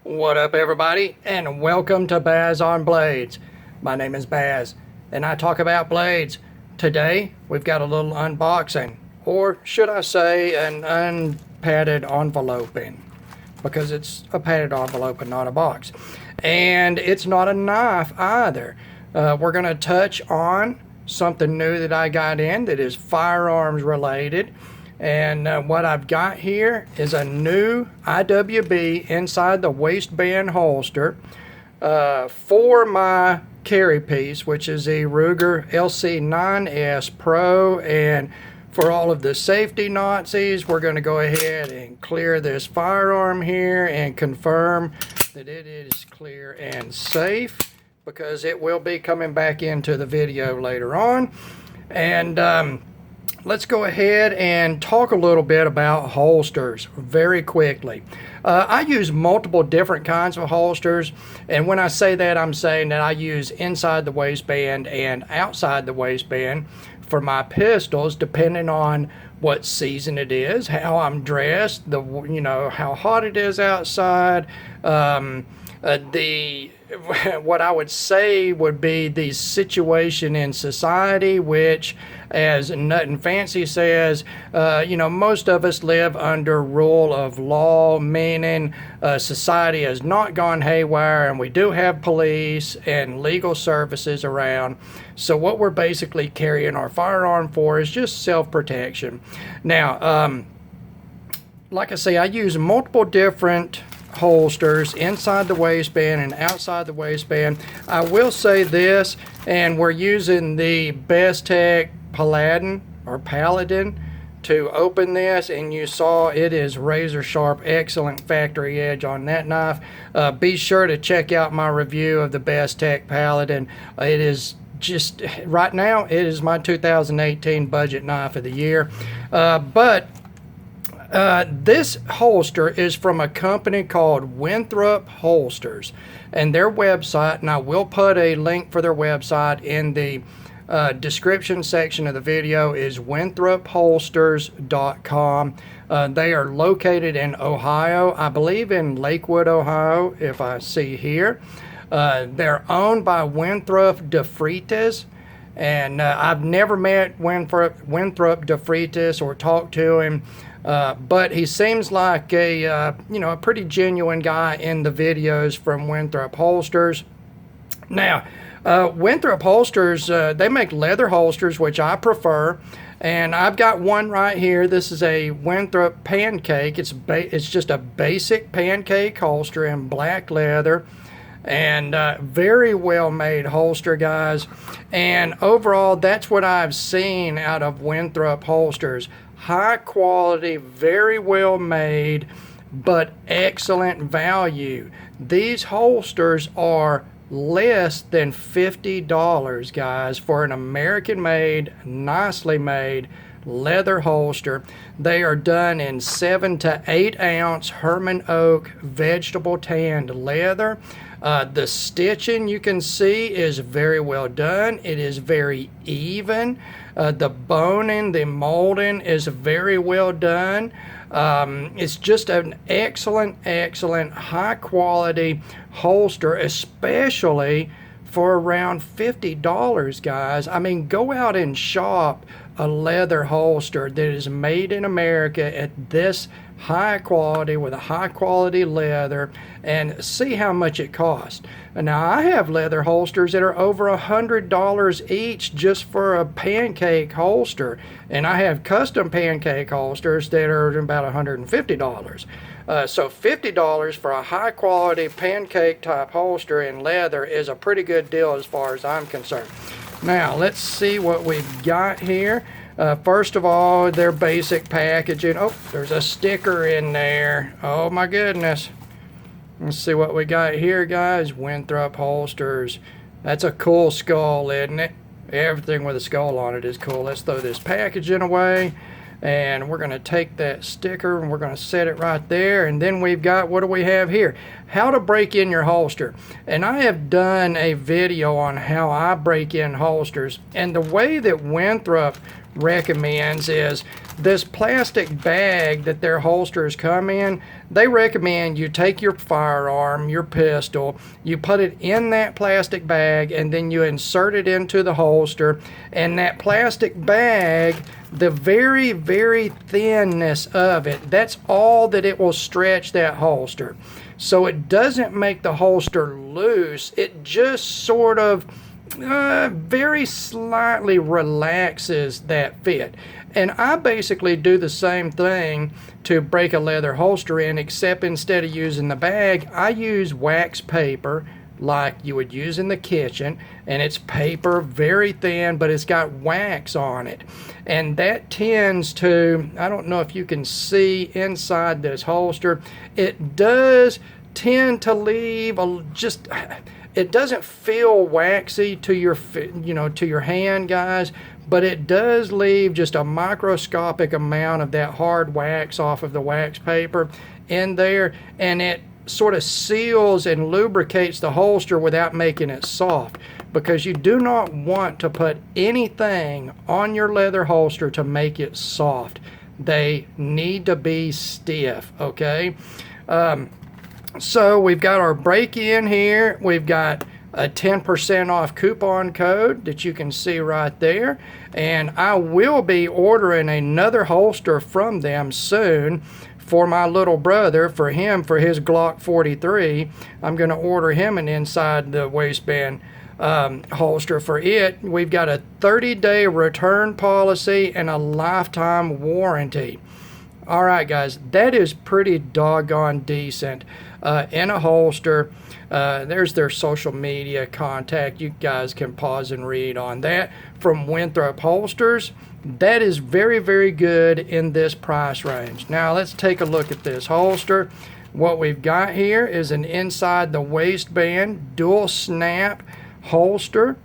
What up, everybody, and welcome to Baz on Blades. My name is Baz, and I talk about blades. Today, we've got a little unboxing, or should I say an unpadded enveloping, because it's a padded envelope and not a box. And it's not a knife either. We're going to touch on something new that I got in that is firearms related. And what I've got here is a new IWB inside the waistband holster for my carry piece, which is a Ruger LC9S Pro. And for all of the safety Nazis, we're going to go ahead and clear this firearm here and confirm that it is clear and safe, because it will be coming back into the video later on. And let's go ahead and talk a little bit about holsters very quickly. I use multiple different kinds of holsters, and when I say that, I'm saying that I use inside the waistband and outside the waistband for my pistols, depending on what season it is, how I'm dressed, how hot it is outside, what I would say would be the situation in society, which, as Nut Fancy says, most of us live under rule of law, meaning society has not gone haywire, and we do have police and legal services around. So what we're basically carrying our firearm for is just self-protection. Now, like I say, I use multiple different holsters inside the waistband and outside the waistband. I will say this, and we're using the Bestech Paladin to open this, and you saw it is razor sharp, excellent factory edge on that knife. Be sure to check out my review of the Bestech Paladin. It is just, right now, it is my 2018 budget knife of the year. This holster is from a company called Winthrop Holsters, and their website, and I will put a link for their website in the description section of the video, is winthropholsters.com. They are located in Ohio, I believe in Lakewood, Ohio, if I see here. They're owned by Winthrop DeFreitas, and I've never met Winthrop DeFreitas or talked to him. But he seems like a pretty genuine guy in the videos from Winthrop Holsters. Now, Winthrop Holsters, they make leather holsters, which I prefer. And I've got one right here. This is a Winthrop Pancake. It's just a basic pancake holster in black leather. And very well made holster, guys. And overall, that's what I've seen out of Winthrop Holsters. High quality, very well made, but excellent value. These holsters are less than $50, guys, for an American made, nicely made leather holster. They are done in 7 to 8 ounce Herman Oak vegetable tanned leather. The stitching, you can see, is very well done. It is very even. The boning, the molding is very well done. It's just an excellent, high quality holster, especially for around $50, guys. I mean, go out and shop a leather holster that is made in America at this high quality, with a high quality leather, and see how much it costs. Now, I have leather holsters that are over $100 each just for a pancake holster, and I have custom pancake holsters that are about $150. So $50 for a high quality pancake type holster in leather is a pretty good deal as far as I'm concerned. Now, let's see what we've got here. First of all, their basic packaging. Oh, there's a sticker in there. Oh my goodness. Let's see what we got here, guys. Winthrop Holsters. That's a cool skull, isn't it? Everything with a skull on it is cool. Let's throw this packaging away. And we're going to take that sticker and we're going to set it right there. And then we've got, what do we have here? How to break in your holster. And I have done a video on how I break in holsters. And the way that Winthrop recommends is this plastic bag that their holsters come in. They recommend you take your firearm, your pistol, you put it in that plastic bag, and then you insert it into the holster. And that plastic bag, the very, very thinness of it, that's all that it will stretch that holster. So it doesn't make the holster loose. It just sort of very slightly relaxes that fit. And I basically do the same thing to break a leather holster in, except instead of using the bag, I use wax paper like you would use in the kitchen, and it's paper, very thin, but it's got wax on it. And that tends to, I don't know if you can see inside this holster, it does tend to leave it doesn't feel waxy to your, to your hand, guys, but it does leave just a microscopic amount of that hard wax off of the wax paper in there, and it sort of seals and lubricates the holster without making it soft, because you do not want to put anything on your leather holster to make it soft. They need to be stiff, okay? So we've got our break-in here. We've got a 10% off coupon code that you can see right there. And I will be ordering another holster from them soon for my little brother, for his Glock 43. I'm going to order him an inside the waistband holster for it. We've got a 30-day return policy and a lifetime warranty. All right, guys, that is pretty doggone decent in a holster. There's their social media contact. You guys can pause and read on that from Winthrop Holsters. That is very, very good in this price range. Now, let's take a look at this holster. What we've got here is an inside the waistband dual snap holster.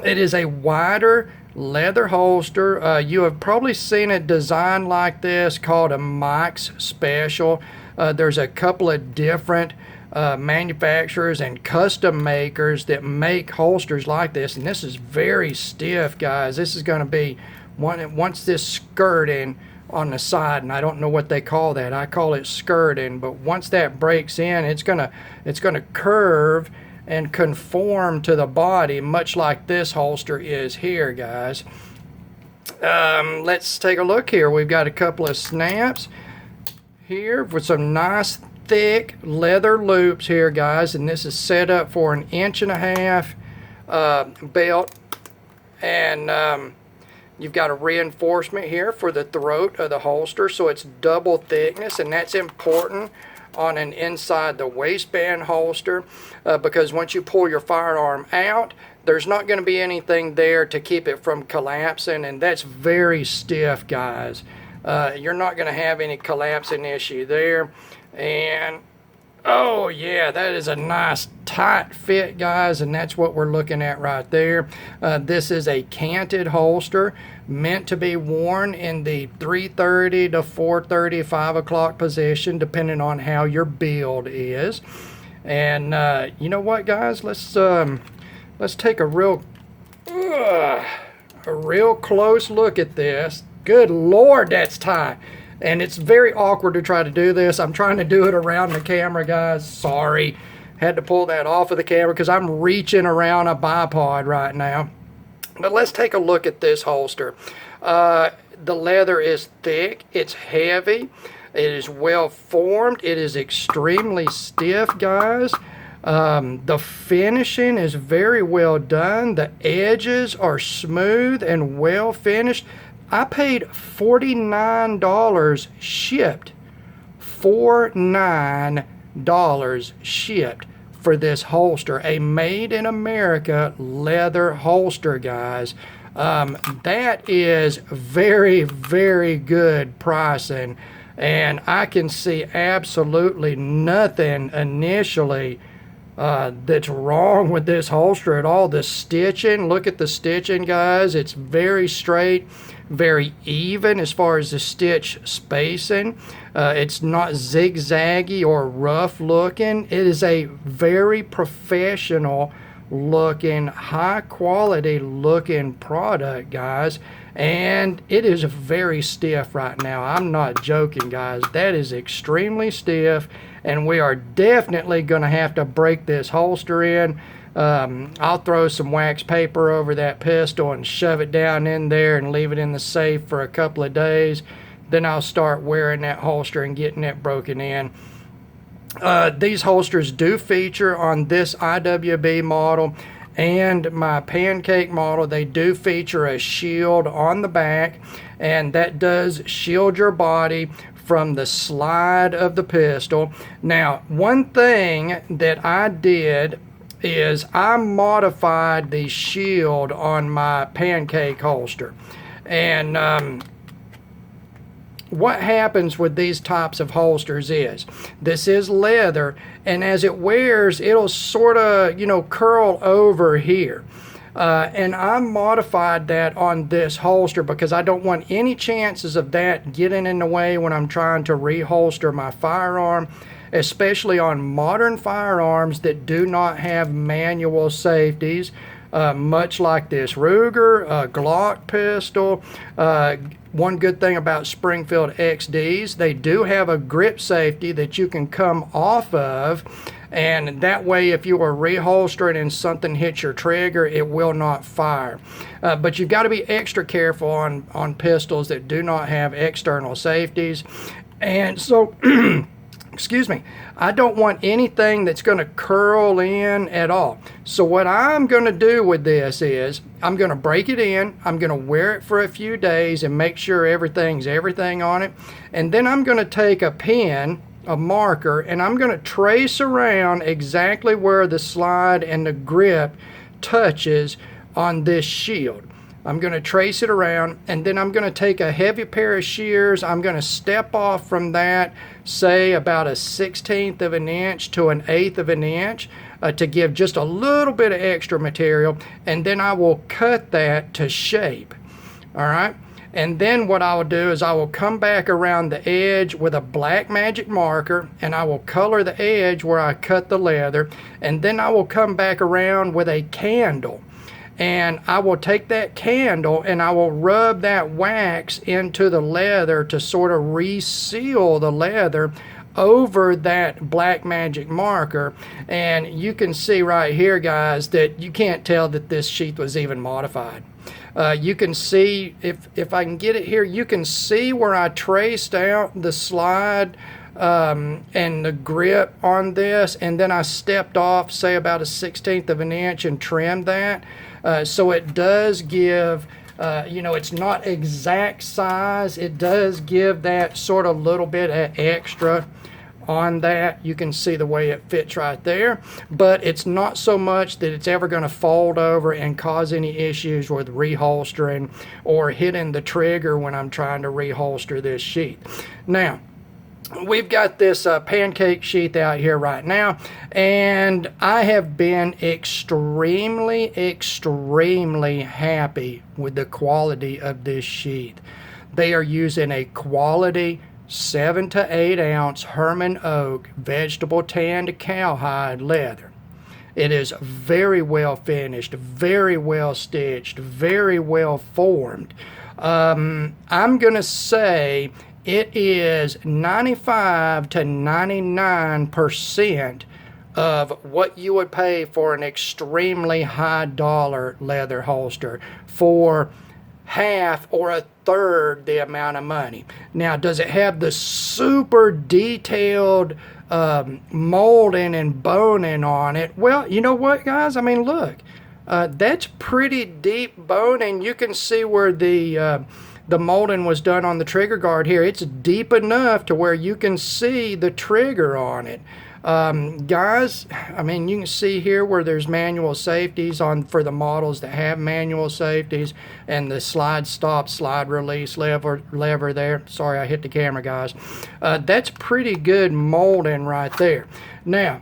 It is a wider leather holster. You have probably seen a design like this called a Mike's Special. There's a couple of different manufacturers and custom makers that make holsters like this, and this is very stiff, guys. This is going to be once this skirting on the side, and I don't know what they call that. I call it skirting, but once that breaks in, it's gonna curve and conform to the body, much like this holster is here, guys. Let's take a look here. We've got a couple of snaps here with some nice thick leather loops here, guys, and this is set up for an 1.5 inch belt, and you've got a reinforcement here for the throat of the holster, so it's double thickness, and that's important on an inside the waistband holster, because once you pull your firearm out, there's not going to be anything there to keep it from collapsing, and that's very stiff, guys. You're not going to have any collapsing issue there. And oh yeah, that is a nice tight fit, guys, and that's what we're looking at right there. This is a canted holster meant to be worn in the 3:30 to 4:30, 5 o'clock position, depending on how your build is. And you know what, guys, let's take a real close look at this. Good Lord, that's tight. And it's very awkward to try to do this. I'm trying to do it around the camera, guys. Sorry. Had to pull that off of the camera because I'm reaching around a bipod right now. But let's take a look at this holster. The leather is thick. It's heavy. It is well formed. It is extremely stiff, guys. The finishing is very well done. The edges are smooth and well finished. I paid $49 shipped. $49 shipped for this holster. A made in America leather holster, guys. That is very, very good pricing. And I can see absolutely nothing initially that's wrong with this holster at all. The stitching, look at the stitching, guys. It's very straight, very even as far as the stitch spacing. It's not zigzaggy or rough looking. It is a very professional looking, high quality looking product, guys. and it is very stiff right now. I'm not joking, guys. That is extremely stiff, and we are definitely going to have to break this holster in. I'll throw some wax paper over that pistol and shove it down in there and leave it in the safe for a couple of days. Then I'll start wearing that holster and getting it broken in. These holsters do feature on this IWB model and my Pancake model. They do feature a shield on the back, and that does shield your body from the slide of the pistol. Now, one thing that I did is I modified the shield on my Pancake holster. And what happens with these types of holsters is, this is leather, and as it wears, it'll sort of, curl over here. And I modified that on this holster because I don't want any chances of that getting in the way when I'm trying to reholster my firearm, especially on modern firearms that do not have manual safeties, much like this Ruger, Glock pistol. One good thing about Springfield XDs, they do have a grip safety that you can come off of, and that way if you are reholstering and something hits your trigger, it will not fire. But you've got to be extra careful on pistols that do not have external safeties. And so excuse me, I don't want anything that's going to curl in at all. So what I'm going to do with this is I'm going to break it in, I'm going to wear it for a few days and make sure everything's everything on it, and then I'm going to take a pen, a marker, and I'm going to trace around exactly where the slide and the grip touches on this shield. I'm going to trace it around, and then I'm going to take a heavy pair of shears. I'm going to step off from that, say about a 1/16 of an inch to an 1/8 of an inch to give just a little bit of extra material, and then I will cut that to shape. All right? And then what I will do is I will come back around the edge with a black magic marker, and I will color the edge where I cut the leather, and then I will come back around with a candle. And I will take that candle and I will rub that wax into the leather to sort of reseal the leather over that black magic marker. And you can see right here, guys, that you can't tell that this sheath was even modified. You can see, if I can get it here, you can see where I traced out the slide and the grip on this, and then I stepped off, say about a 1/16 of an inch, and trimmed that. So it does give, it's not exact size. It does give that sort of little bit of extra on that. You can see the way it fits right there, but it's not so much that it's ever going to fold over and cause any issues with reholstering or hitting the trigger when I'm trying to reholster this sheath. Now, we've got this Pancake sheath out here right now, and I have been extremely happy with the quality of this sheath. They are using a quality 7 to 8 ounce Herman Oak vegetable tanned cowhide leather. It is very well finished, very well stitched, very well formed. I'm going to say it is 95 to 99% of what you would pay for an extremely high dollar leather holster for half or a third the amount of money. Now, does it have the super detailed molding and boning on it? Well, you know what, guys? I mean, look, that's pretty deep boning. You can see where the molding was done on the trigger guard here. It's deep enough to where you can see the trigger on it. Guys, I mean, you can see here where there's manual safeties on for the models that have manual safeties, and the slide stop, slide release lever there. Sorry, I hit the camera, guys. That's pretty good molding right there. Now,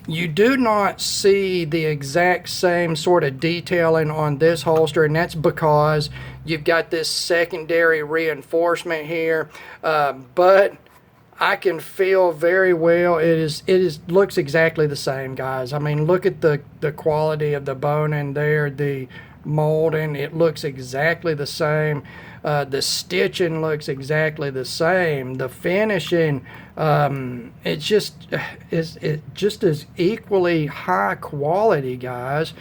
you do not see the exact same sort of detailing on this holster, and that's because you've got this secondary reinforcement here, but I can feel very well. It looks exactly the same, guys. I mean, look at the quality of the boning there, the molding. It looks exactly the same. The stitching looks exactly the same. The finishing, it just is equally high quality, guys.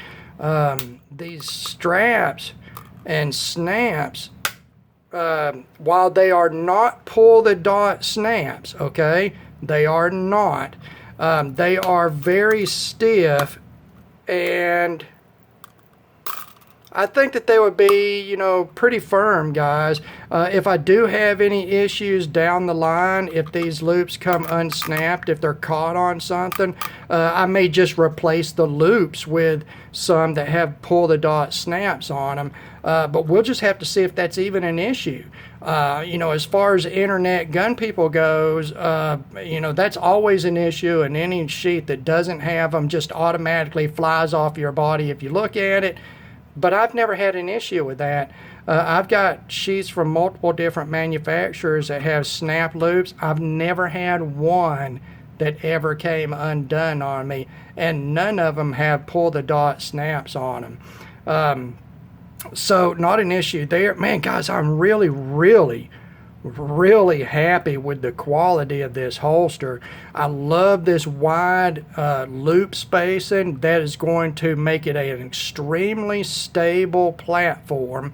These straps and snaps, while they are not pull the dot snaps, okay, they are not. They are very stiff, and I think that they would be, you know, pretty firm, guys. If I do have any issues down the line, if these loops come unsnapped, if they're caught on something, I may just replace the loops with some that have pull the dot snaps on them. But we'll just have to see if that's even an issue. You know, as far as internet gun people goes, you know, that's always an issue, and any sheet that doesn't have them just automatically flies off your body if you look at it. But I've never had an issue with that. I've got sheets from multiple different manufacturers that have snap loops. I've never had one that ever came undone on me, and none of them have pull the dot snaps on them. So not an issue there. Man, guys, I'm really happy with the quality of this holster. I love this wide loop spacing. That is going to make it an extremely stable platform.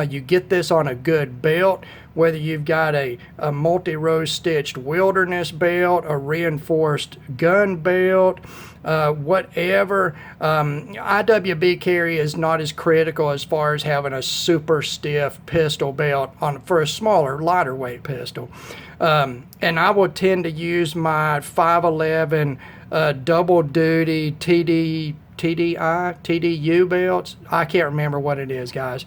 You get this on a good belt, whether you've got a multi-row stitched wilderness belt, a reinforced gun belt, whatever. IWB carry is not as critical as far as having a super stiff pistol belt for a smaller, lighter weight pistol. And I will tend to use my 511 double duty TDU belts. I can't remember what it is, guys.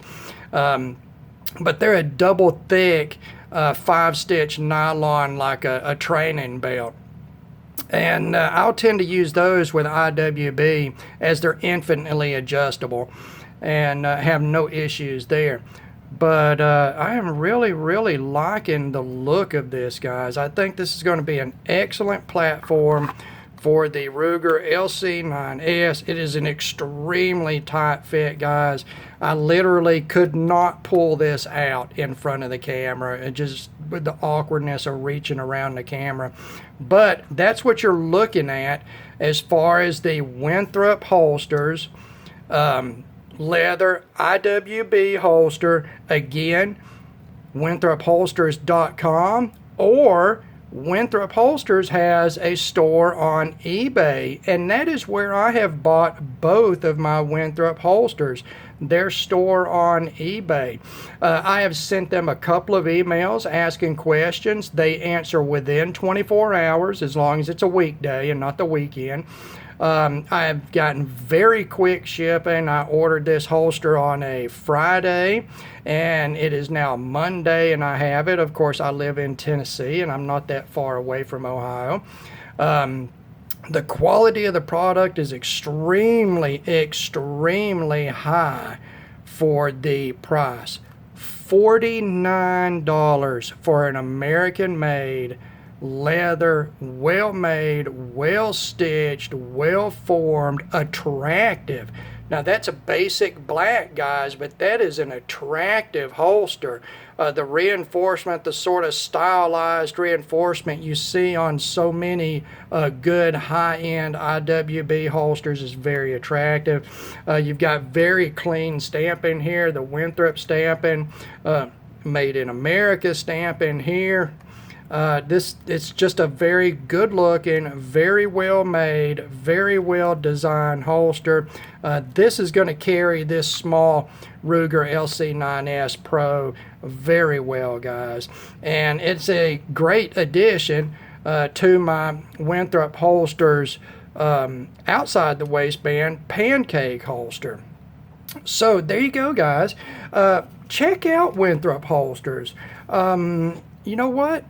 But they're a double thick 5-stitch nylon, like a training belt. And I'll tend to use those with IWB, as they're infinitely adjustable and have no issues there. But I am really liking the look of this, guys. I think this is going to be an excellent platform for the Ruger LC9S. It is an extremely tight fit, guys. I literally could not pull this out in front of the camera, it just with the awkwardness of reaching around the camera. But that's what you're looking at as far as the Winthrop Holsters leather IWB holster. Again, winthropholsters.com, or Winthrop Holsters has a store on eBay, and that is where I have bought both of my Winthrop holsters, their store on eBay. I have sent them a couple of emails asking questions. They answer within 24 hours, as long as it's a weekday and not the weekend. I have gotten very quick shipping. I ordered this holster on a Friday, and it is now Monday, and I have it. Of course, I live in Tennessee, and I'm not that far away from Ohio. The quality of the product is extremely high for the price. $49 for an American-made leather, well-made, well-stitched, well-formed, attractive. Now that's a basic black, guys, but that is an attractive holster. The reinforcement, the sort of stylized reinforcement you see on so many good high-end IWB holsters is very attractive. You've got very clean stamping here, the Winthrop stamping, made in America stamping here. It's just a very good looking, very well made, very well designed holster. This is going to carry this small Ruger LC9S Pro very well, guys. And it's a great addition to my Winthrop Holsters outside the waistband Pancake holster. So there you go, guys. Check out Winthrop Holsters. You know what?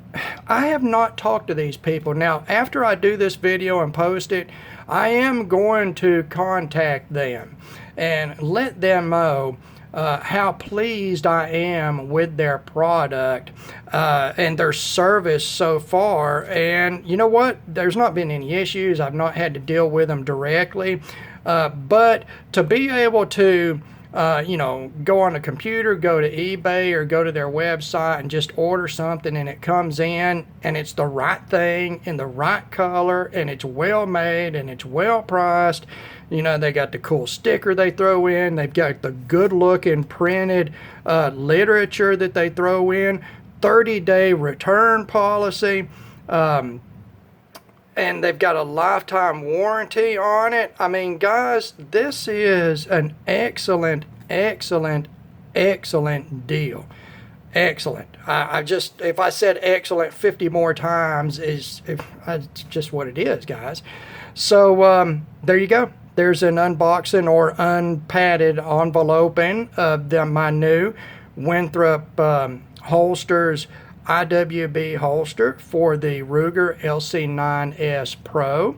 I have not talked to these people. Now, after I do this video and post it, I am going to contact them and let them know how pleased I am with their product and their service so far. And you know what? There's not been any issues. I've not had to deal with them directly. But to be able to you know, go on the computer, go to eBay or go to their website and just order something, and it comes in and it's the right thing in the right color and it's well made and it's well priced. You know, they got the cool sticker they throw in. They've got the good looking printed literature that they throw in, 30-day return policy. And they've got a lifetime warranty on it. I mean, guys, this is an excellent, excellent, excellent deal. Excellent. I just, if I said excellent 50 more times, it's just what it is, guys. So there you go. There's an unboxing or unpadded enveloping of my new Winthrop Holsters IWB holster for the Ruger LC9S Pro,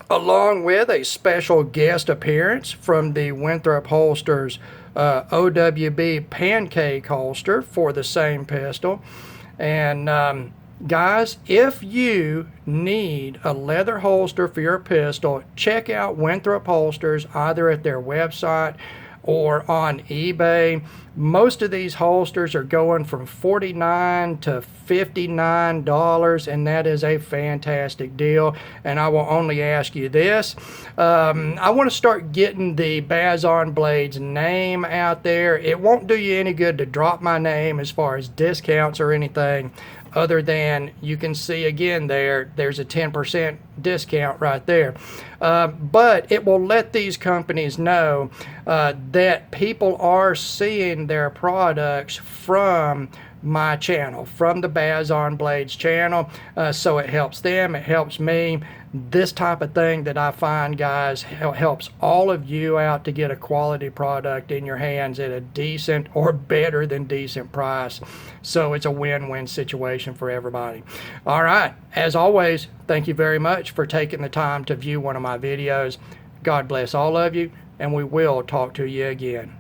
along with a special guest appearance from the Winthrop Holsters OWB Pancake holster for the same pistol. And guys, if you need a leather holster for your pistol, check out Winthrop Holsters either at their website or on eBay. Most of these holsters are going from $49 to $59, and that is a fantastic deal. And I will only ask you this. I want to start getting the Bazon Blades name out there. It won't do you any good to drop my name as far as discounts or anything, other than you can see again there's a 10% discount right there. But it will let these companies know that people are seeing their products from my channel, from the Bazon Blades channel. So it helps them, it helps me. This type of thing that I find, guys, helps all of you out to get a quality product in your hands at a decent or better than decent price. So it's a win-win situation for everybody. All right, as always, thank you very much for taking the time to view one of my videos. God bless all of you, and we will talk to you again.